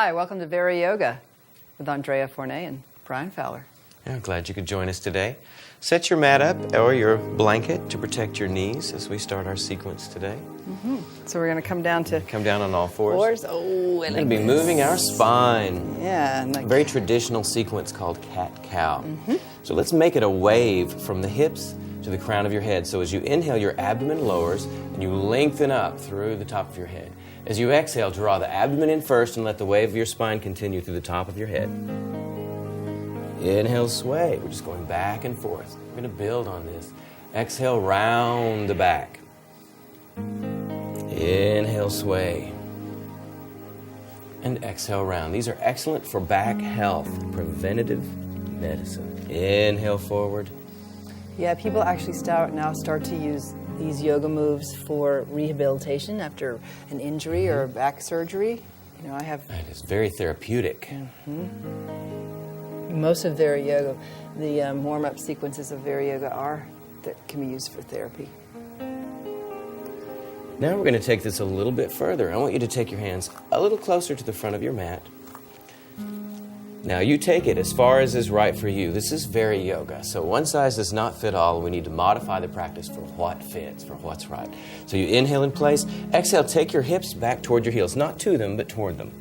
Hi, welcome to VariYoga with Andrea and Brian Fowler. I'm glad you could join us today. Set your mat up or your blanket to protect your knees as we start our sequence today. So we're going to come down on all fours. Oh, We're going to be moving our spine. Yeah. And A very traditional sequence called cat-cow. So let's make it a wave from the hips to the crown of your head. So as you inhale, your abdomen lowers and you lengthen up through the top of your head. As you exhale, draw the abdomen in first and let the wave of your spine continue through the top of your head. Inhale, sway. We're just going back and forth. We're going to build on this. Exhale, round the back. Inhale, sway. And exhale, round. These are excellent for back health, preventative medicine. Inhale, forward. yeah, people actually now start to use these yoga moves for rehabilitation after an injury or back surgery. You know, I have It is very therapeutic. most of VariYoga, the warm-up sequences of VariYoga that can be used for therapy. Now we're going to take this a little bit further. I want you to take your hands a little closer to the front of your mat. Now you take it as far as is right for you. This is VariYoga, so one size does not fit all. We need to modify the practice for what fits, for what's right. So you inhale in place. Exhale, take your hips back toward your heels, not to them, but toward them.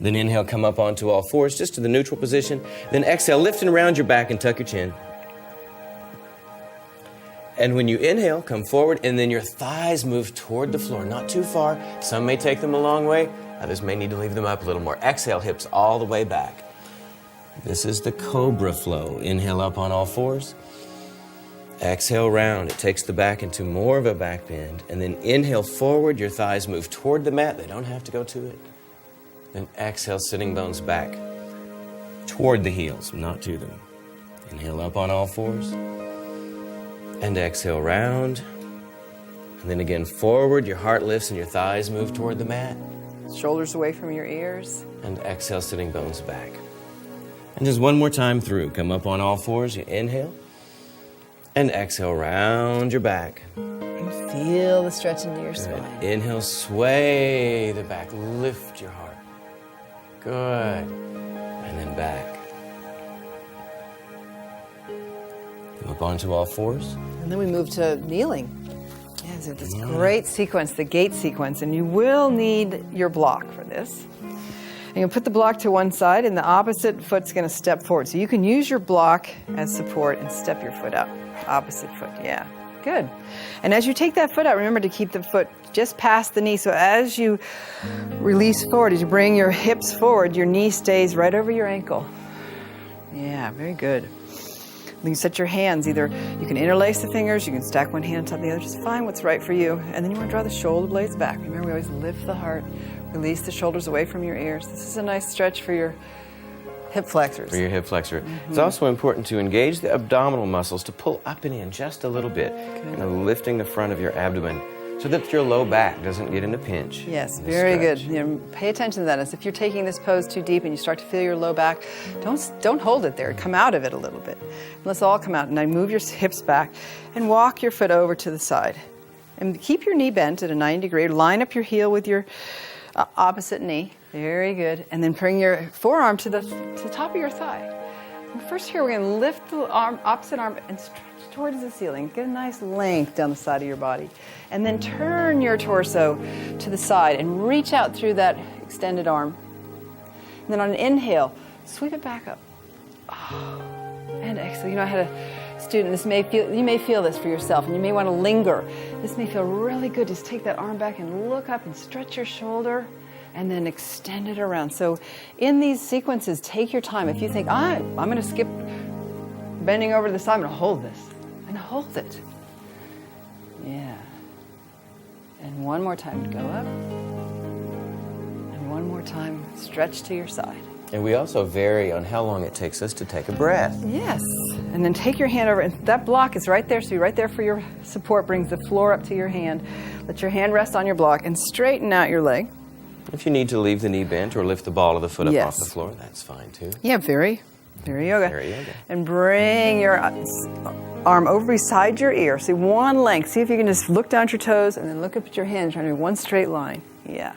Then inhale, come up onto all fours, just to the neutral position. Then exhale, lift and round your back and tuck your chin. And when you inhale, come forward, and then your thighs move toward the floor, not too far. Some may take them a long way. Others may need to leave them up a little more. Exhale, hips all the way back. This is the cobra flow. Inhale up on all fours. Exhale, round. It takes the back into more of a back bend. And then inhale forward. Your thighs move toward the mat. They don't have to go to it. Then exhale, sitting bones back toward the heels, not to them. Inhale up on all fours. And exhale, round. And then again, forward. Your heart lifts and your thighs move toward the mat. Shoulders away from your ears. And exhale, sitting bones back. And just one more time through. Come up on all fours. You inhale. And exhale, round your back. And feel the stretch into your spine. Good. Inhale, sway the back. Lift your heart. Good. And then back. Come up onto all fours. And then we move to kneeling. Yeah, so this great sequence, the gate sequence, and you will need your block for this. And you'll put the block to one side, and the opposite foot's going to step forward. So you can use your block as support and step your foot up. Opposite foot, yeah. Good. And as you take that foot out, remember to keep the foot just past the knee. So as you release forward, as you bring your hips forward, your knee stays right over your ankle. Yeah, very good. You set your hands, either you can interlace the fingers, you can stack one hand on top of the other, just find what's right for you. And then you want to draw the shoulder blades back. Remember, we always lift the heart, release the shoulders away from your ears. This is a nice stretch for your hip flexors. For your hip flexor. It's also important to engage the abdominal muscles to pull up and in just a little bit, kind of lifting the front of your abdomen so that your low back doesn't get in a pinch. Yes, very good. You know, pay attention to that. As if you're taking this pose too deep and you start to feel your low back, don't hold it there. Come out of it a little bit. Let's all come out. And now move your hips back and walk your foot over to the side. And keep your knee bent at a 90 degree. Line up your heel with your opposite knee. Very good. And then bring your forearm to the top of your thigh. And first here, we're going to lift the opposite arm and stretch towards the ceiling. Get a nice length down the side of your body. And then turn your torso to the side and reach out through that extended arm. And then on an inhale, sweep it back up. And exhale. You know, I had a student, you may feel this for yourself, and you may want to linger. This may feel really good. Just take that arm back and look up and stretch your shoulder. And then extend it around. So in these sequences, take your time. If you think, I'm going to skip bending over to the side, I'm going to hold this. And hold it. Yeah. And one more time, go up. And one more time, stretch to your side. And we also vary on how long it takes us to take a breath. Yes. And then take your hand over, and that block is right there, so you're right there for your support, brings the floor up to your hand. Let your hand rest on your block and straighten out your leg. If you need to leave the knee bent or lift the ball of the foot up off the floor, that's fine too. Yeah, VariYoga. VariYoga. And bring your arm over beside your ear. See, one length. See if you can just look down at your toes and then look up at your hand, trying to do one straight line. Yeah.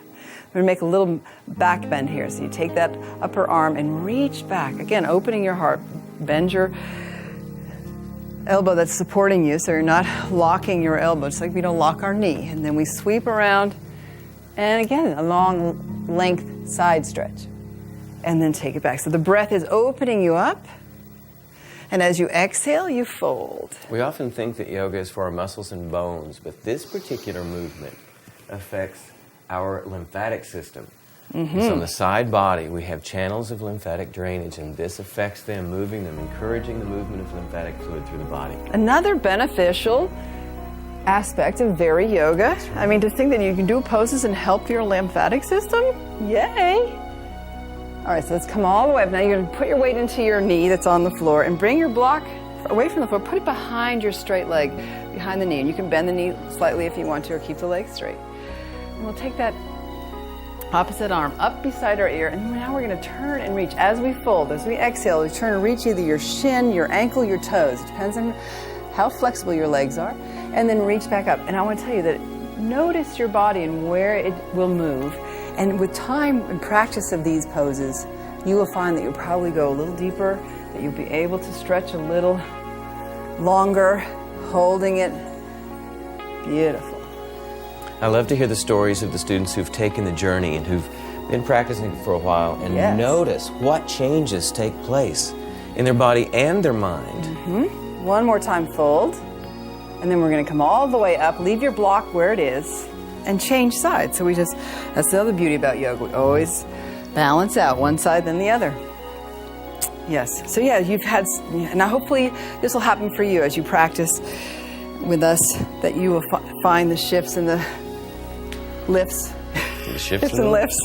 going to make a little back bend here. So you take that upper arm and reach back. Again, opening your heart. Bend your elbow that's supporting you so you're not locking your elbow, just like we don't lock our knee. And then we sweep around, and again, a long length side stretch. And then take it back. So the breath is opening you up, and as you exhale, you fold. We often think that yoga is for our muscles and bones, but this particular movement affects our lymphatic system. So on the side body, we have channels of lymphatic drainage, and this affects them, moving them, encouraging the movement of lymphatic fluid through the body. Another beneficial aspect of VariYoga. I mean, to think that you can do poses and help your lymphatic system? Yay! All right, so let's come all the way up. Now you're going to put your weight into your knee that's on the floor and bring your block away from the floor. Put it behind your straight leg, behind the knee. And you can bend the knee slightly if you want to, or keep the leg straight. And we'll take that opposite arm up beside our ear, and now we're going to turn and reach. As we fold, as we exhale, we turn and reach either your shin, your ankle, your toes. It depends on how flexible your legs are. And then reach back up. And I want to tell you that notice your body and where it will move. And with time and practice of these poses, you will find that you'll probably go a little deeper, that you'll be able to stretch a little longer, holding it. Beautiful. I love to hear the stories of the students who've taken the journey and who've been practicing for a while and notice what changes take place in their body and their mind. One more time, fold. And then we're going to come all the way up, leave your block where it is, and change sides. So that's the other beauty about yoga. We always balance out one side then the other. Yes. So yeah, now hopefully this will happen for you as you practice with us, that you will find the shifts and the lifts. The shifts and lifts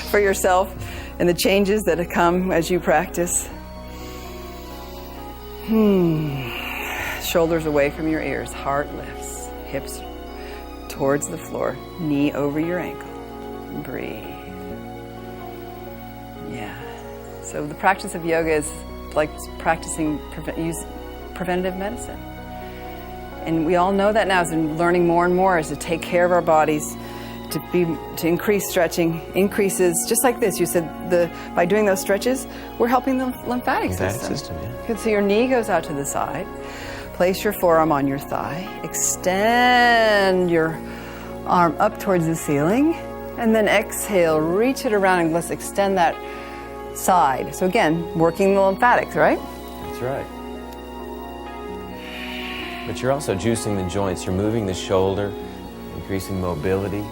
for yourself, and the changes that come as you practice. Shoulders away from your ears, heart lifts, hips towards the floor, knee over your ankle. Breathe. Yeah. So the practice of yoga is like practicing preventative medicine. And we all know that now, as we're learning more and more, is to take care of our bodies, to increase stretching, increases, just like this. You said by doing those stretches, we're helping the lymphatic system. Yeah. Good. So your knee goes out to the side. Place your forearm on your thigh. Extend your arm up towards the ceiling. And then exhale, reach it around, and let's extend that side. So again, working the lymphatics, right? That's right. But you're also juicing the joints. You're moving the shoulder, increasing mobility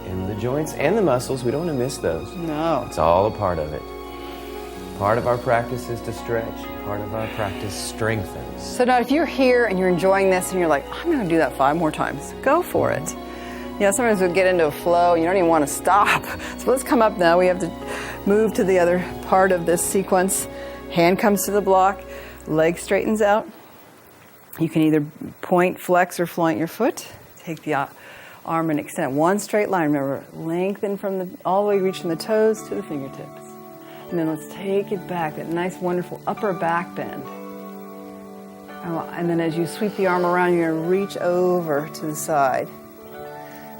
in the joints and the muscles. We don't want to miss those. No. It's all a part of it. Part of our practice is to stretch. Part of our practice strengthens. So now if you're here and you're enjoying this and you're like, I'm going to do that 5 more times, go for it. You know, sometimes we get into a flow and you don't even want to stop. So let's come up now. We have to move to the other part of this sequence. Hand comes to the block, leg straightens out. You can either point, flex, or flaunt your foot. Take the arm and extend one straight line. Remember, lengthen from all the way reaching the toes to the fingertips. And then let's take it back, that nice, wonderful upper back bend. And then as you sweep the arm around, you're going to reach over to the side.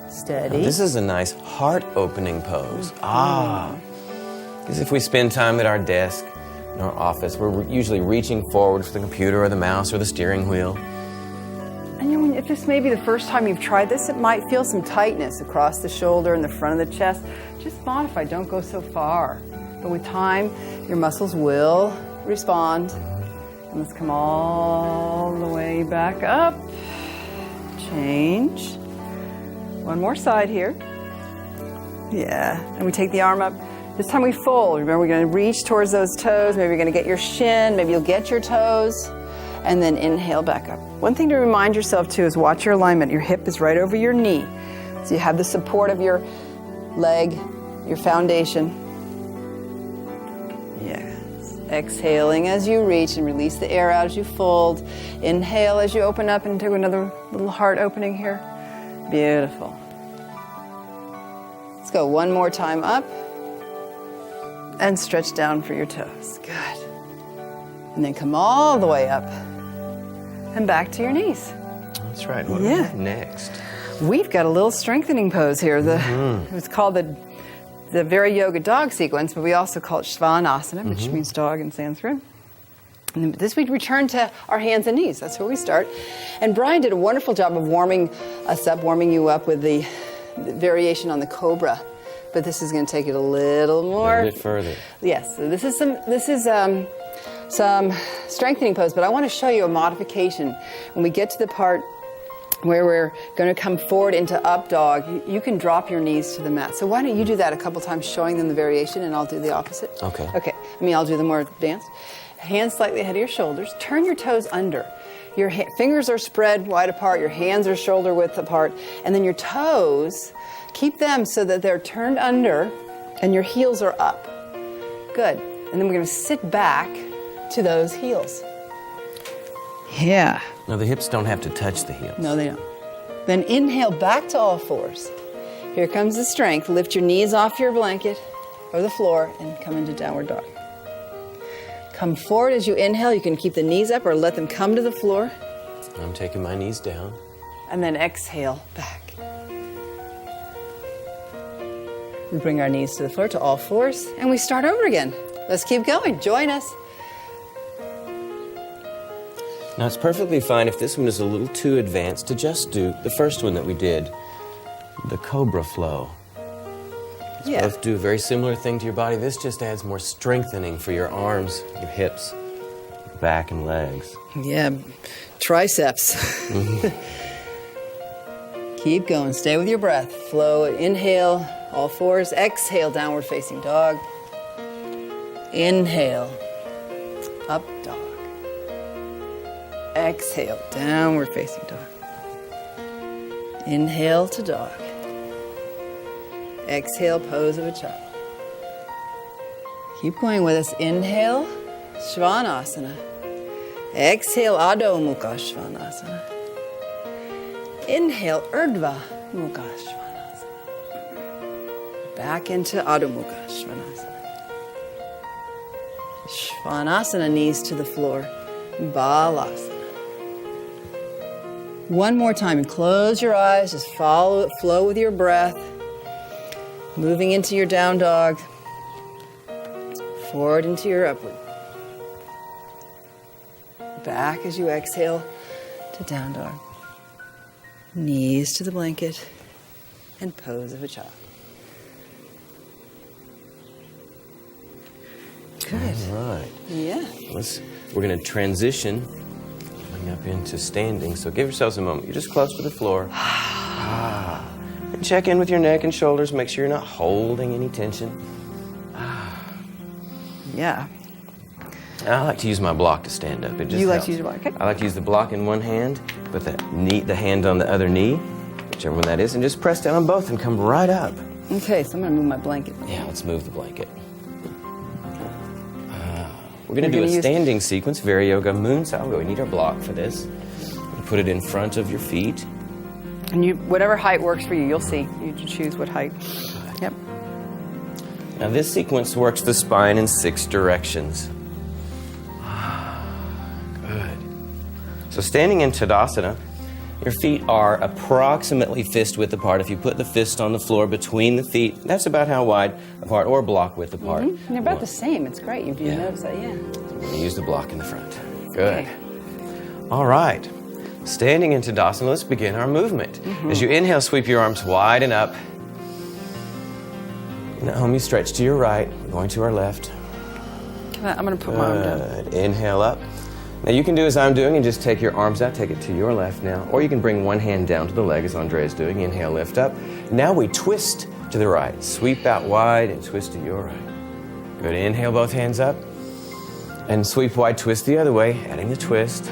Steady. Now, this is a nice heart-opening pose. Because if we spend time at our desk, in our office, we're usually reaching forward for the computer or the mouse or the steering wheel. And if this may be the first time you've tried this, it might feel some tightness across the shoulder and the front of the chest. Just modify, don't go so far. But with time, your muscles will respond. And let's come all the way back up. Change. One more side here. Yeah. And we take the arm up. This time we fold. Remember, we're going to reach towards those toes. Maybe you're going to get your shin. Maybe you'll get your toes. And then inhale back up. One thing to remind yourself, too, is watch your alignment. Your hip is right over your knee. So you have the support of your leg, your foundation. Yes. Exhaling as you reach and release the air out as you fold. Inhale as you open up and do another little heart opening here. Beautiful. Let's go one more time up. And stretch down for your toes. Good. And then come all the way up and back to your knees. That's right. What next? We've got a little strengthening pose here. It's called the VariYoga dog sequence, but we also call it Svanasana, which means dog in Sanskrit. And this week, return to our hands and knees. That's where we start. And Brian did a wonderful job of warming you up with the variation on the cobra. But this is going to take it a little more. A bit further. Yes. So this is some strengthening pose, but I want to show you a modification. When we get to the part where we're going to come forward into up dog, you can drop your knees to the mat. So why don't you do that a couple times, showing them the variation, and I'll do the opposite. Okay. Okay. I'll do the more advanced. Hands slightly ahead of your shoulders. Turn your toes under. Your fingers are spread wide apart. Your hands are shoulder width apart. And then your toes, keep them so that they're turned under and your heels are up. Good. And then we're going to sit back to those heels. Yeah. Now the hips don't have to touch the heels. No, they don't. Then inhale back to all fours. Here comes the strength. Lift your knees off your blanket or the floor and come into downward dog. Come forward as you inhale. You can keep the knees up or let them come to the floor. I'm taking my knees down. And then exhale back. We bring our knees to the floor, to all fours, and we start over again. Let's keep going. Join us. Now it's perfectly fine if this one is a little too advanced to just do the first one that we did, the cobra flow. Yeah. Both do a very similar thing to your body. This just adds more strengthening for your arms, your hips, back, and legs. Yeah, triceps. Keep going. Stay with your breath. Flow. Inhale, all fours. Exhale, downward facing dog. Inhale, up dog. Exhale, downward facing dog. Inhale to dog. Exhale, pose of a child. Keep going with us. Inhale, Svanasana. Exhale, Adho Mukha Svanasana. Inhale, Urdhva Mukha Svanasana. Back into Adho Mukha Svanasana. Svanasana, knees to the floor. Balasana. One more time, and close your eyes. Just follow it, flow with your breath. Moving into your down dog, forward into your upward. Back as you exhale to down dog. Knees to the blanket and pose of a child. Good. All right. Yeah. We're going to transition coming up into standing. So give yourselves a moment. You're just close to the floor. And check in with your neck and shoulders. Make sure you're not holding any tension. Yeah. I like to use my block to stand up. It just You like helps. to use your block, okay. I like to use the block in one hand, put the hand on the other knee, whichever one that is, and just press down on both and come right up. Okay, so I'm going to move my blanket. Yeah, let's move the blanket. We're going to do a standing sequence, VariYoga moon salvo. We need our block for this. You put it in front of your feet. And whatever height works for you, you'll see. You choose what height. Yep. Now this sequence works the spine in 6 directions. Good. So standing in Tadasana, your feet are approximately fist width apart. If you put the fist on the floor between the feet, that's about how wide apart, or block width apart. And they're about the same. It's great. You notice that, yeah. We're going to use the block in the front. Good. Okay. All right. Standing in Tadasana, let's begin our movement. As you inhale, sweep your arms wide and up. And at home, you stretch to your right. We're going to our left. I'm going to put my arm down. Good. Inhale up. Now you can do as I'm doing and just take your arms out, take it to your left now. Or you can bring one hand down to the leg as Andrea is doing. Inhale, lift up. Now we twist to the right. Sweep out wide and twist to your right. Good. Inhale, both hands up. And sweep wide, twist the other way, adding the twist.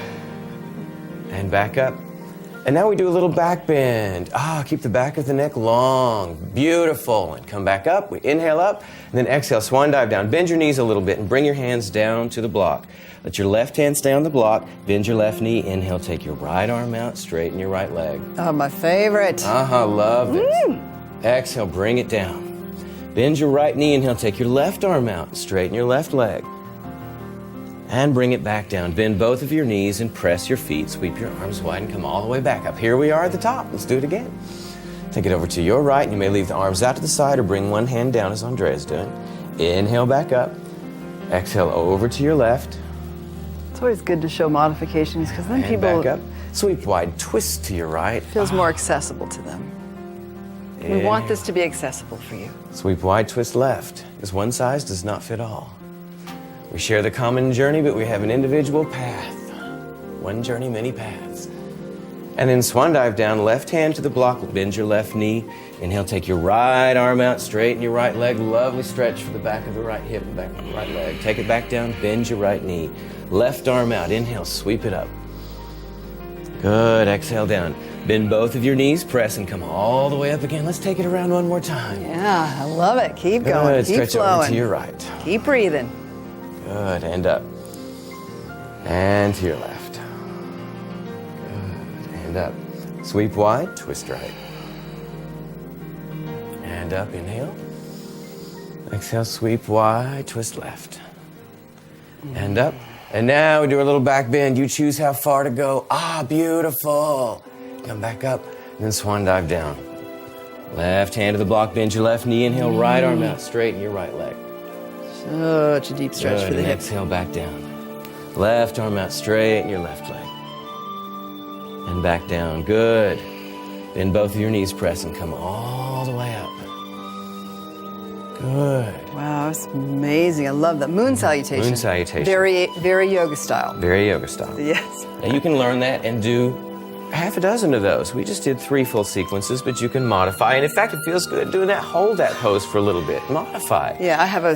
And back up. And now we do a little back bend. Keep the back of the neck long. Beautiful. And come back up. We inhale up. And then exhale, swan dive down. Bend your knees a little bit and bring your hands down to the block. Let your left hand stay on the block. Bend your left knee. Inhale, take your right arm out. Straighten your right leg. Oh, my favorite. Love this. Exhale, bring it down. Bend your right knee. Inhale, take your left arm out. Straighten your left leg. And bring it back down. Bend both of your knees and press your feet. Sweep your arms wide and come all the way back up. Here we are at the top. Let's do it again. Take it over to your right, and you may leave the arms out to the side or bring one hand down as Andrea's doing. Inhale back up. Exhale over to your left. It's always good to show modifications because then And people back up. Sweep wide, twist to your right. feels more accessible to them. We want this to be accessible for you. Sweep wide, twist left, because one size does not fit all. We share the common journey, but we have an individual path. One journey, many paths. And then swan dive down, left hand to the block, bend your left knee. Inhale, take your right arm out, straighten your right leg. Lovely stretch for the back of the right hip and back of the right leg. Take it back down, bend your right knee. Left arm out, inhale, sweep it up. Good, exhale down. Bend both of your knees, press and come all the way up again. Let's take it around one more time. Yeah, I love it. Keep going. Good, Keep stretch flowing. over to your right. Keep breathing. Good, and up. And to your left. Good, and up. Sweep wide, twist right. And up, inhale. Exhale, sweep wide, twist left. And up. And now we do a little back bend. You choose how far to go. Ah, beautiful. Come back up, and then swan dive down. Left hand to the block, bend your left knee. Inhale, right arm out, straighten your right leg. Such a deep stretch Good, for the and hips. exhale back down. Left arm out, straighten your left leg. And back down, good. Bend both of your knees, press and come all the way up. Good. Wow, it's amazing. I love that. Moon salutation. Moon salutation. Very yoga style. VariYoga style. Yes. Now you can learn that and do half a dozen of those. We just did 3 full sequences, but you can modify. And in fact, it feels good doing that. Hold that pose for a little bit. Modify. Yeah, I have a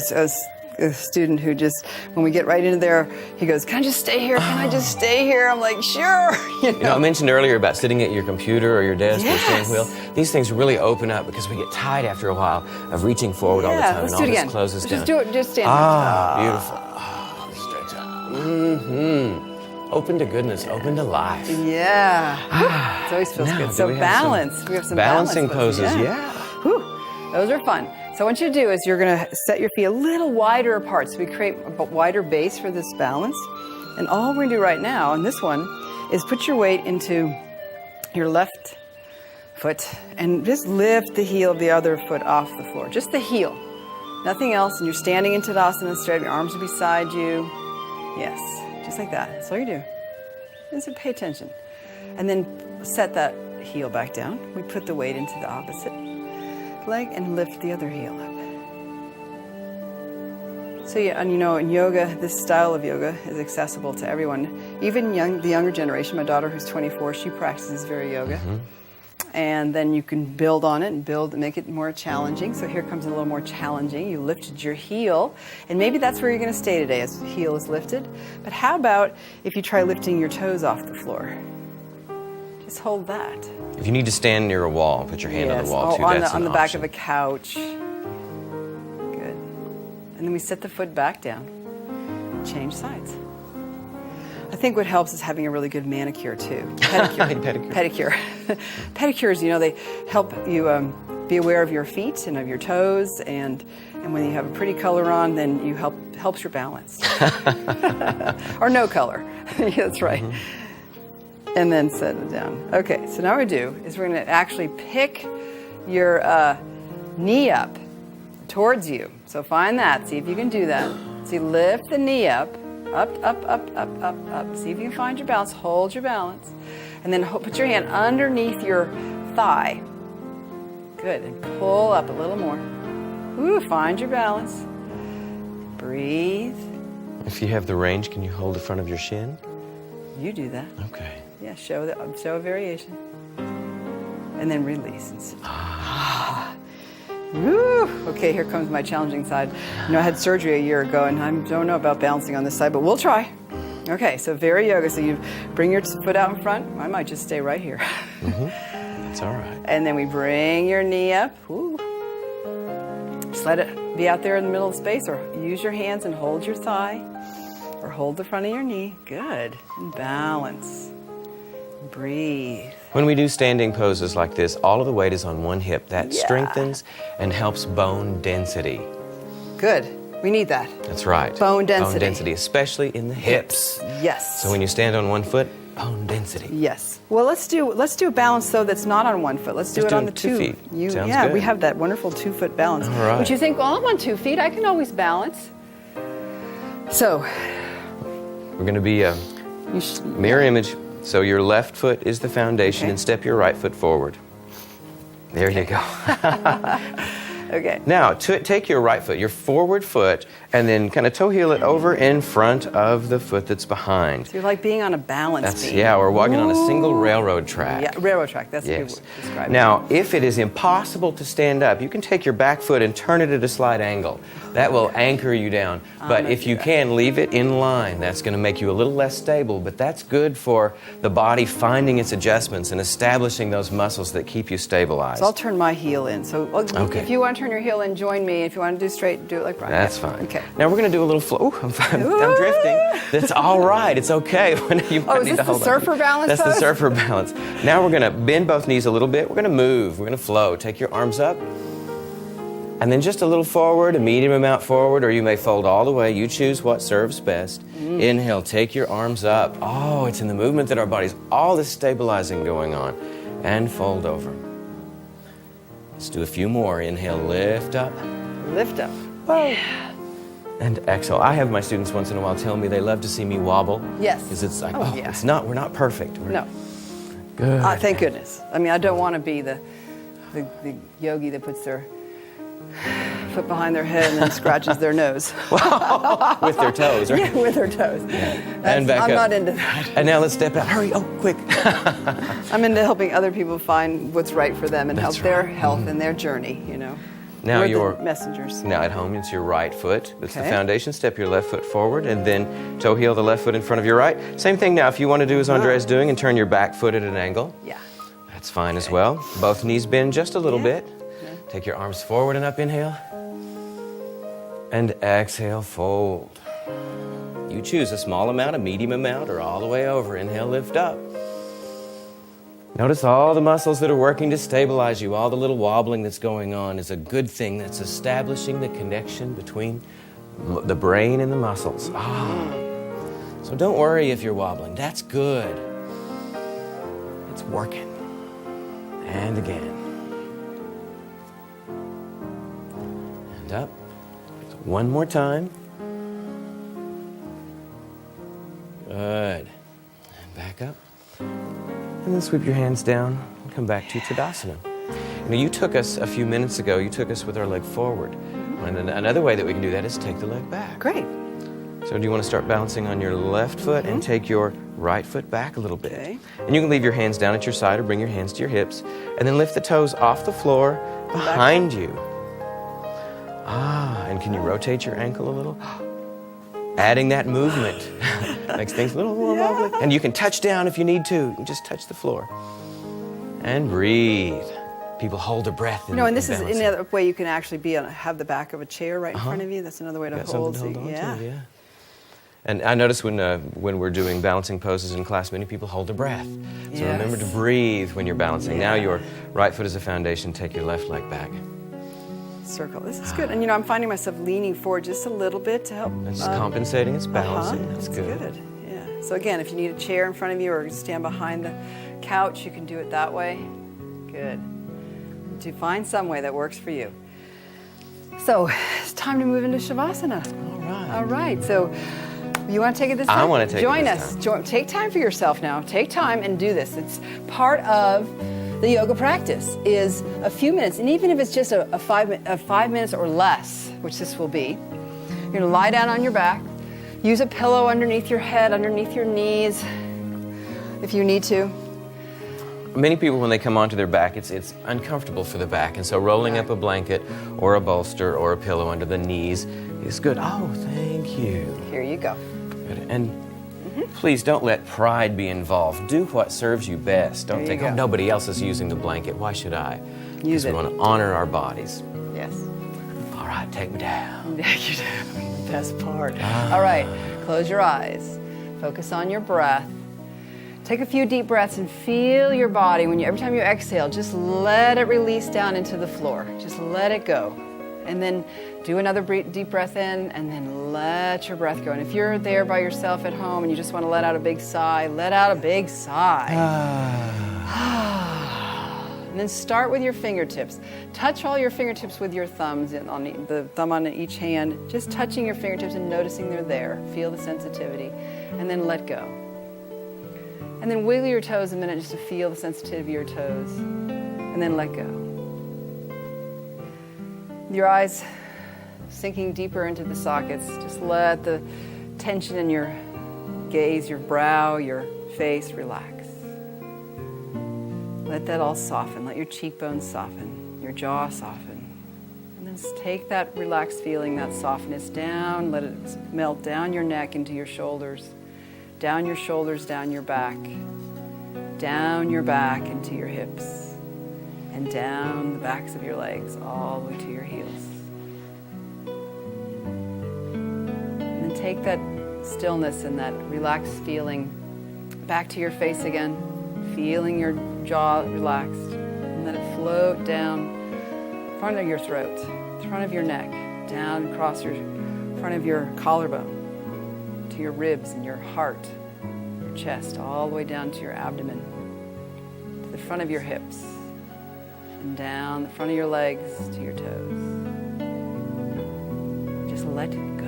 student who just, when we get right into there, he goes, "Can I just stay here? Can I just stay here?" I'm like, "Sure." You know, I mentioned earlier about sitting at your computer or your desk or Yes. steering wheel. These things really open up because we get tired after a while of reaching forward all the time, Let's and do all it again. this closes Let's down. just do it. Just stand. Ah, beautiful. Ah, stretch out. Open to goodness. Open to life. Yeah. It always feels Now, good. do So we have balance. We have some balancing balance poses. Yeah. Whew. Those are fun. So what you do is you're going to set your feet a little wider apart so we create a wider base for this balance. And all we're going to do right now, and this one, is put your weight into your left foot and just lift the heel of the other foot off the floor. Just the heel. Nothing else. And you're standing in Tadasana straight. Your arms are beside you. Yes. Just like that. That's all you do. Just pay attention. And then set that heel back down. We put the weight into the opposite leg and lift the other heel up. So yeah, and you know, in yoga, this style of yoga is accessible to everyone, even the younger generation. My daughter, who's 24, she practices VariYoga. And then you can build on it and make it more challenging. So here comes a little more challenging. You lifted your heel, and maybe that's where you're going to stay today, as the heel is lifted. But how about if you try lifting your toes off the floor? Just hold that. If you need to stand near a wall, put your hand on the wall too. That's on an the back option. of a couch. Good. And then we set the foot back down. Change sides. I think what helps is having a really good manicure too. Pedicure. Pedicures, you know, they help you be aware of your feet and of your toes, and when you have a pretty color on, then you helps your balance. Or no color. Yeah, that's right. And then set it down. Okay, so now what we do is we're going to actually pick your knee up towards you. So find that. See if you can do that. See, lift the knee up. Up, up, up, up, up, up. See if you can find your balance. Hold your balance. And then put your hand underneath your thigh. Good. And pull up a little more. Ooh, find your balance. Breathe. If you have the range, can you hold the front of your shin? You do that. Okay. Yeah, show a variation. And then release. Woo! Okay, here comes my challenging side. You know, I had surgery a year ago, and I don't know about balancing on this side, but we'll try. Okay, so VariYoga. So you bring your foot out in front. I might just stay right here. It's all right. And then we bring your knee up. Ooh. Just let it be out there in the middle of space, or use your hands and hold your thigh, or hold the front of your knee. Good. And balance. Breathe. When we do standing poses like this, all of the weight is on one hip. That strengthens and helps bone density. Good. We need that. That's right. Bone density. Bone density, especially in the hips. Yes. So when you stand on one foot, bone density. Yes. Well, let's do a balance though that's not on one foot. Let's do it on the 2 feet. Sounds yeah, good. we have that wonderful 2-foot balance. All right. But you think, well, I'm on 2 feet. I can always balance. So We're going to be a mirror image. So your left foot is the foundation, and step your right foot forward. There you go. Okay. Now, take your right foot, your forward foot, and then kind of toe heel it over in front of the foot that's behind. So you're like being on a balance beam. Yeah, we're walking on a single railroad track. Yeah, railroad track. That's a good word to describe it. Now, if it is impossible to stand up, you can take your back foot and turn it at a slight angle. That will anchor you down. But if you can, leave it in line. That's going to make you a little less stable, but that's good for the body finding its adjustments and establishing those muscles that keep you stabilized. So I'll turn my heel in. So if you want to turn your heel in, join me. If you want to do straight, do it like Brian. That's fine. Okay. Now we're going to do a little flow. I'm drifting. That's all right. It's okay. Is this the surfer balance That's pose? the surfer balance. Now we're going to bend both knees a little bit. We're going to move. We're going to flow. Take your arms up. And then just a little forward, a medium amount forward, or you may fold all the way. You choose what serves best. Inhale, take your arms up. Oh, it's in the movement that our body's all this stabilizing going on. And fold over. Let's do a few more. Inhale, lift up. Lift up. And exhale. I have my students once in a while tell me they love to see me wobble. Yes. Because it's like, yeah. we're not perfect. No. Good. Thank goodness. I mean, I don't want to be the yogi that puts their foot behind their head and then scratches their nose. With their toes, right? Yeah, with their toes. And back I'm up. not into that. And now let's step out. Hurry, quick. I'm into helping other people find what's right for them and help their health and their journey, you know. Now We're the messengers. Now at home, it's your right foot. That's the Okay. foundation. Step your left foot forward and then toe heel the left foot in front of your right. Same thing now. If you want to do as Andrea's doing and turn your back foot at an angle, Yeah. that's fine as well. Both knees bend just a little bit. Yeah. Take your arms forward and up, inhale. And exhale, fold. You choose a small amount, a medium amount, or all the way over. Inhale, lift up. Notice all the muscles that are working to stabilize you. All the little wobbling that's going on is a good thing. That's establishing the connection between the brain and the muscles. So don't worry if you're wobbling. That's good. It's working. And again. And up. One more time. Good. And back up. And then sweep your hands down and come back to Tadasana. You know, you took us a few minutes ago, you took us with our leg forward. And another way that we can do that is take the leg back. Great. So do you want to start balancing on your left foot and take your right foot back a little bit? Okay. And you can leave your hands down at your side or bring your hands to your hips. And then lift the toes off the floor behind you. And can you rotate your ankle a little? Adding that movement makes things a little more wobbly. And you can touch down if you need to. You just touch the floor. And breathe. People hold their breath. And this is another way you can actually have the back of a chair right in front of you. That's another way to hold. Something to hold on to, yeah. And I notice when we're doing balancing poses in class, many people hold their breath. So remember to breathe when you're balancing. Now your right foot is a foundation. Take your left leg back. Circle. This is good. And I'm finding myself leaning forward just a little bit to help. It's compensating. It's balancing. That's good. Yeah. So again, if you need a chair in front of you or stand behind the couch, you can do it that way. Good. To find some way that works for you. So it's time to move into Shavasana. All right. So you want to take it this time? I want to take Join it this us. time. Take time for yourself now. Take time and do this. It's part of the yoga practice is a few minutes, and even if it's just a 5 minutes or less, which this will be, you're going to lie down on your back, use a pillow underneath your head, underneath your knees, if you need to. Many people, when they come onto their back, it's uncomfortable for the back, and so rolling up a blanket or a bolster or a pillow under the knees is good. Oh, thank you. Here you go. Good. And please don't let pride be involved. Do what serves you best. Don't think, nobody else is using the blanket. Why should I? Because we want to honor our bodies. Yes. All right, take me down. Yeah, you do. The best part. All right, close your eyes. Focus on your breath. Take a few deep breaths and feel your body. Every time you exhale, just let it release down into the floor. Just let it go. And then Do another deep breath in, and then let your breath go. And if you're there by yourself at home and you just want to let out a big sigh, let out a big sigh. And then start with your fingertips. Touch all your fingertips with your thumbs, on the thumb on each hand, just touching your fingertips and noticing they're there. Feel the sensitivity, and then let go. And then wiggle your toes a minute just to feel the sensitivity of your toes, and then let go. Your eyes sinking deeper into the sockets, just let the tension in your gaze, your brow, your face relax. Let that all soften. Let your cheekbones soften, your jaw soften. And then just take that relaxed feeling, that softness down, let it melt down your neck into your shoulders, down your shoulders, down your back into your hips, and down the backs of your legs all the way to your heels. And then take that stillness and that relaxed feeling back to your face again, feeling your jaw relaxed, and let it float down front of your throat, front of your neck, down across your front of your collarbone, to your ribs and your heart, your chest, all the way down to your abdomen, to the front of your hips, and down the front of your legs to your toes. Just let it go.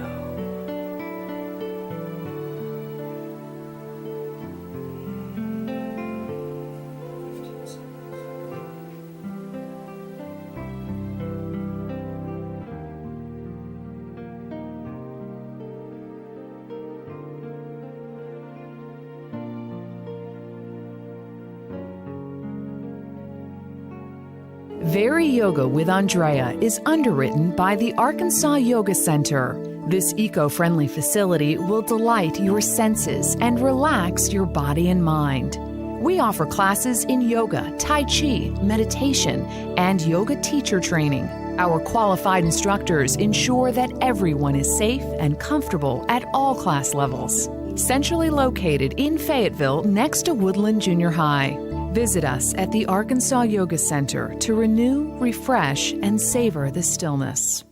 VariYoga with Andrea is underwritten by the Arkansas Yoga Center. This eco-friendly facility will delight your senses and relax your body and mind. We offer classes in yoga, tai chi, meditation, and yoga teacher training. Our qualified instructors ensure that everyone is safe and comfortable at all class levels. Centrally located in Fayetteville next to Woodland Junior High. Visit us at the Arkansas Yoga Center to renew, refresh, and savor the stillness.